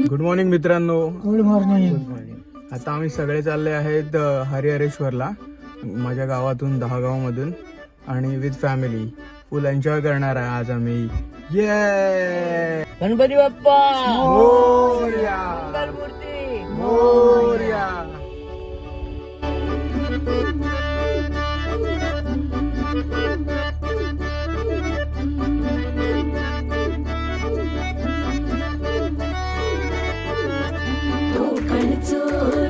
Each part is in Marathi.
गुड मॉर्निंग मित्रांनो. Good morning. आता आम्ही सगळे चालले आहेत हरिहरेश्वरला, माझ्या गावातून 10 गावामधून, आणि विथ फॅमिली फुल एन्जॉय करणार आहे आज आम्ही. ये गणपती बाप्पा मोरया, मंगलमूर्ती मोरया. कोकणचो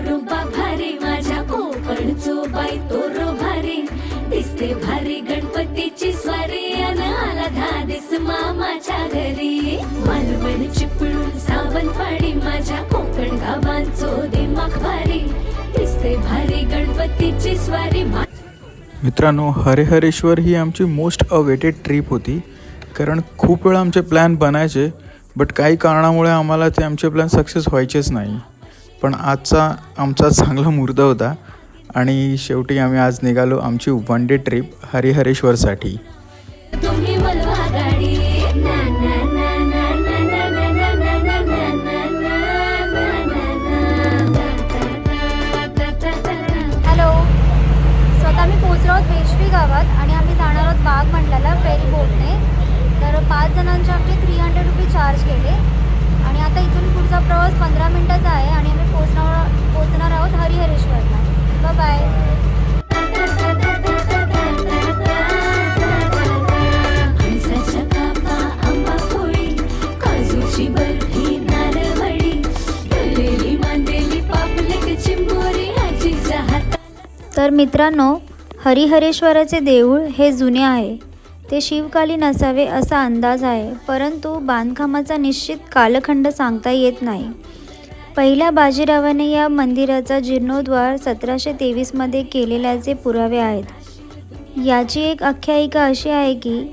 रुबा भारी, माझ्या कोकणचो बाई तो रो भारी, दिसते भारी गणपतीची स्वारी, अन आला धादिस मामाच्या घरी. मालवण चिपळूण सावंतवाडी, माझ्या कोकण गावांचो दिमाग भारी, दिसते भारी गणपतीची स्वारी. मित्रांनो, हरिहरेश्वर ही आमची मोस्ट अवेटेड ट्रिप होती, कारण खूप वेळा आमचे प्लॅन बनायचे, बट काही कारणामुळे आम्हाला ते आमचे प्लॅन सक्सेस व्हायचेच नाही. पण आजचा आमचा चांगला मुहूर्त होता आणि शेवटी आम्ही आज निघालो आमची 1 डे ट्रिप हरिहरेश्वरसाठी. तुम्ही बोलवा गाडी, ना ना ना ना ना ना ना ना ना ना ना ना ना. हॅलो. सो आता आम्ही पोहोचलो आहोत पेशवी गावात आणि आम्ही जाणार आहोत बाग मंडलाला फेरी बोटने. तर 5 जणांचे आमचे 300 रुपये चार्ज केले आणि आता इथून पुढचा प्रवास 15 मिनिटाचा आहे आणि आम्ही पोहोचणार आहोत हरिहरेश्वरला. बाय. फणसाच्या कापा, आंबा पोळी, काजूची बर्फी, नारळवडी, तळलेली मांदेली पापलेट, चिंबोरी, आजीच्या हातात. तर मित्रांनो, हरिहरेश्वराचे देऊळ हे जुने आहे. ते शिवकालीन असावे असा अंदाज आहे, परंतु बांधकामाचा निश्चित कालखंड सांगता येत नाही. पहिल्या बाजीरावाने या मंदिराचा जीर्णोद्धार 1723मध्ये केलेल्याचे पुरावे आहेत. याची एक आख्यायिका अशी आहे की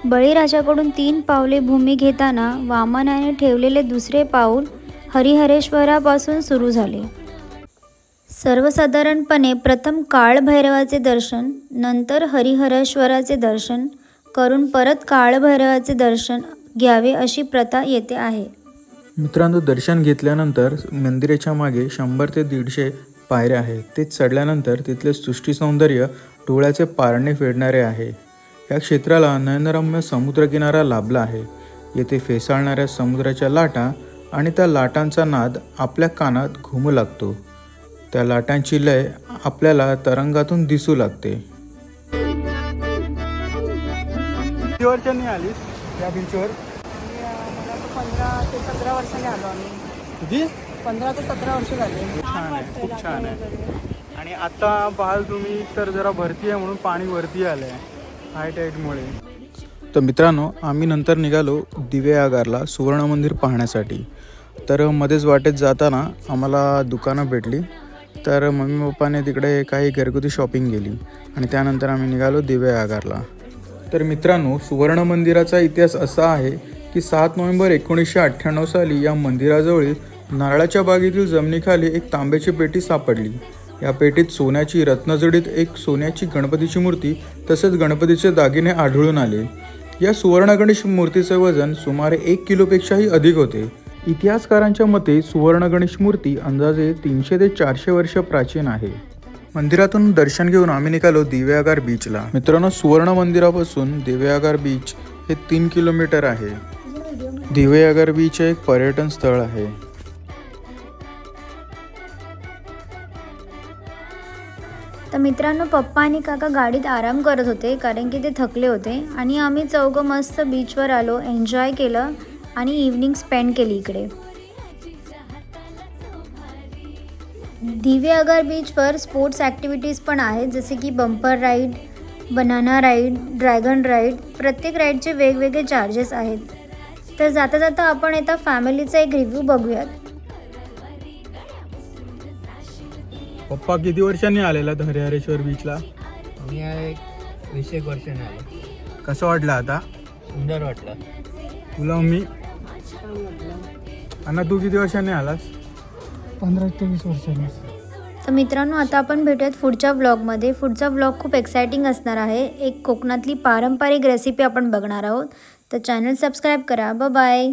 बळीराजाकडून 3 पावले भूमी घेताना वामनाने ठेवलेले दुसरे पाऊल हरिहरेश्वरापासून सुरू झाले. सर्वसाधारणपणे प्रथम काळभैरवाचे दर्शन, नंतर हरिहरेश्वराचे दर्शन करून परत काळभैरवाचे दर्शन घ्यावे अशी प्रथा येथे आहे. मित्रांनो, दर्शन घेतल्यानंतर मंदिराच्या मागे 100 ते 150 पायऱ्या आहेत. ते चढल्यानंतर तिथले सृष्टी सौंदर्य डोळ्याचे पारणे फेडणारे आहे. या क्षेत्राला नयनरम्य समुद्रकिनारा लाभला आहे. येथे फेसाळणाऱ्या समुद्राच्या लाटा आणि त्या लाटांचा नाद आपल्या कानात घुमू लागतो. त्या लाटांची लय आपल्याला तरंगातून दिसू लागते. किती वर्षांनी आलीस या बीचवर? 15 ते 17 वर्षांनी आलो आम्ही. किती? 15 ते 17 वर्ष झाले. छान आहे, खूप छान आहे. आणि आता पाहाल तुम्ही तर जरा भरती आहे म्हणून पाणी वरती आलं आहे हाय टाईडमुळे. तर मित्रांनो, आम्ही नंतर निघालो दिवे आगारला सुवर्ण मंदिर पाहण्यासाठी. तर मध्येच वाटेत जाताना आम्हाला दुकानं भेटली, तर मम्मी पप्पाने तिकडे काही घरगुती शॉपिंग केली आणि त्यानंतर आम्ही निघालो दिवे आगारला. तर मित्रांनो, सुवर्ण मंदिराचा इतिहास असा आहे की 7 नोव्हेंबर 1998 साली या मंदिराजवळील नारळाच्या बागेतील जमिनीखाली एक तांब्याची पेटी सापडली. या पेटीत सोन्याची रत्नजडीत एक सोन्याची गणपतीची मूर्ती तसेच गणपतीचे दागिने आढळून आले. या सुवर्ण गणेश मूर्तीचे वजन सुमारे 1 किलोपेक्षाही अधिक होते. इतिहासकारांच्या मते सुवर्ण गणेश मूर्ती अंदाजे 300 ते 400 वर्ष प्राचीन आहे. मंदिरातून दर्शन घेऊन आम्ही निघालो दिवेआगार बीचला. मित्रांनो, सुवर्ण मंदिरापासून दिवेआगार बीच हे 3 किलोमीटर आहे. दिवेआगार बीच हे एक पर्यटन स्थळ आहे. तर मित्रांनो, पप्पा आणि काका गाडीत आराम करत होते कारण की ते थकले होते आणि आम्ही चौघं मस्त बीचवर आलो, एन्जॉय केलं आणि इव्हनिंग स्पेंड केली इकडे. दिवेआगार बीचवर स्पोर्ट्स ॲक्टिव्हिटीज पण आहेत, जसे की bumper ride, banana ride, dragon ride. प्रत्येक राईडचे वेगवेगळे चार्जेस आहेत. तर जाता जाता आपण आता फॅमिलीचा एक रिव्ह्यू बघूयात. पप्पा किती वर्षांनी आलेला हरिहरेश्वर बीचला? मी 20 वर्षांनी आलो. कसं वाटलं आता? सुंदर वाटलं. तुला मम्मी? अण्णा, तू किती वर्षांनी आलास? 15 ते 20 वर्षांनी. तर मित्रांनो आता आपण भेटूयात पुढच्या व्लॉगमध्ये. पुढचा व्लॉग खूप एक्सायटिंग असणार आहे. एक कोकणातली पारंपरिक रेसिपी आपण बघणार आहोत. तर चॅनल सबस्क्राईब करा. बाय.